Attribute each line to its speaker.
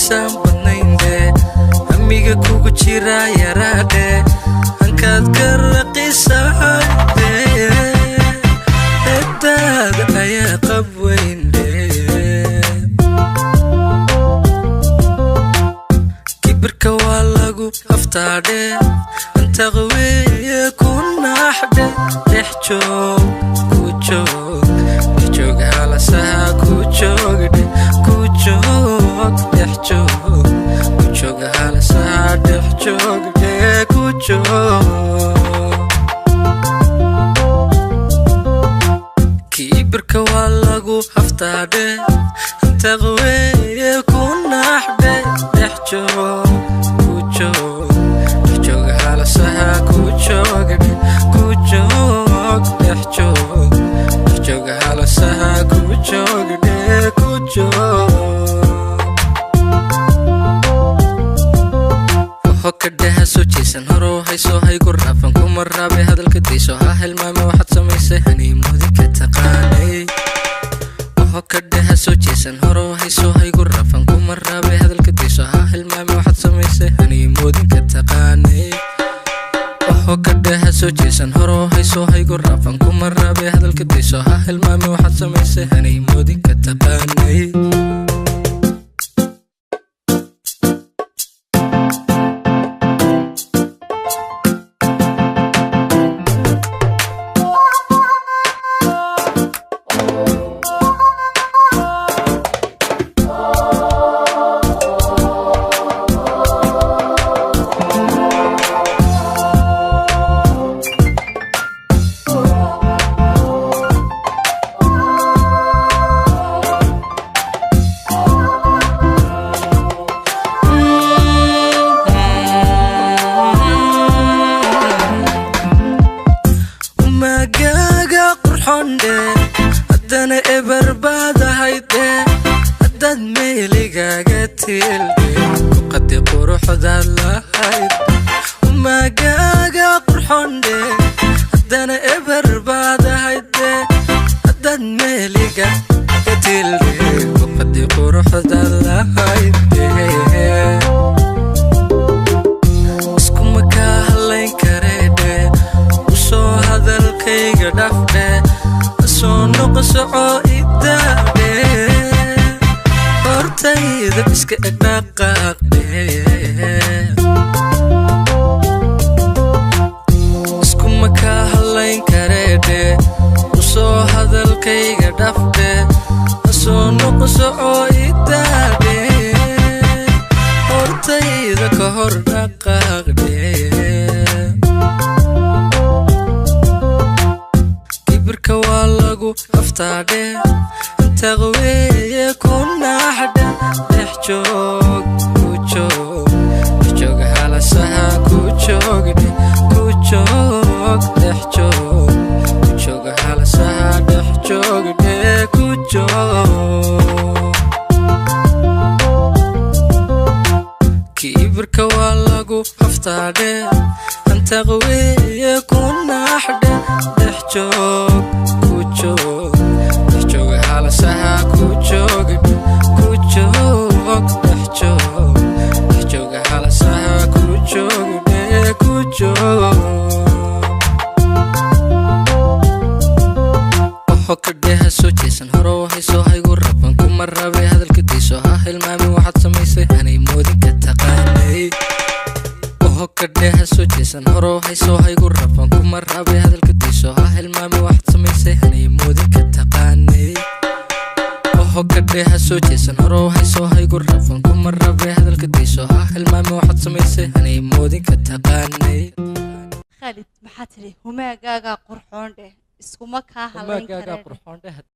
Speaker 1: miisaan badnaynde amiga kugu jira yaraadhe ankaad ka raqiisahayde edaada ayaa qab weyndhe kibirka waa lagu aftaadhe anta qaweeye ku naaxdhe dhex joog ku joog joog halasaha ku joogdhe ku joog dhex joog ku joog halasaha dhex joogdhe ku joog kibirka waa lagu aftaadhe anta qaweeye ku naaxdhe dhex joog ku joog joog halasaha ku joogdhe ku joog dhex joog joog halasaha ku joogdhe ku joog hokadhaha soo jeesan horo hayso haygu raafan kuma raabe hadalka dayso ha hilmaame waxaad samaysay haniimoodi ka taqaanay hokadhaha soo jeesan horo hayso haygu raafan kuma raabe hadalka dayso ha hilmaame waxaad samaysay haniimoodi ka taqaanay hokadhaha soo jeesan horo hayso haygu raafan kuma raabe hadalka dayso ha hilmaame waxaad samaysay haniimoodi ka taqaanay haddana ebarbaadahayde haddaad meeligaaga tiilde ku qadi quruxdaad lahayd magaaga qurxondhe haddana ebarbaadahayde haddaad meeligaaga tiilde ku qadi quruxdaad lahayde iskuma kaa halayn kareedhe usoo hadalkayga dhafdhe soo noqosoco idaadhe hortayda iska dhaqaaqdhe iskuma kaa halayn kareedhe usoo hadalkayga dhafdhe soo noqosoco idaadhe hortayda ka hor dhaqaaqdhe kibirka waa lagu aftaadhe anta qaweeye ku naaxdhe dhex joog ku joog joog halasaha ku joogdhe ku joog dhex joog ku joog halasaha dhex joogdhe ku joog kibirka waa lagu aftaadhe anta qaweeye ku naaxdhe dhex joog ku joog dhex joog halasaha ku joogdhe ku joog dhex joog dhex joog halasaha ku joogdhe ku joog hokadhaha soo jeesan horo hayso haygu raban kuma raabe hadalka dayso ha hilmaame waxaad samaysay haniimoodi ka taqaanay hokadhaha soo jeesan horo hayso haygu raban kuma raabe hadalka dayso ha hilmaame waxaad samaysay haniimoodi ka taqaanay hokadhaha soo jeesan horo hayso haygu raban kuma raabe hadalka dayso ha hilmaame waxaad samaysay haniimoodi ka taqaanay
Speaker 2: khaalid maxaa tiri humaagaaga qurxoondhe iskuma kaa halayn kareen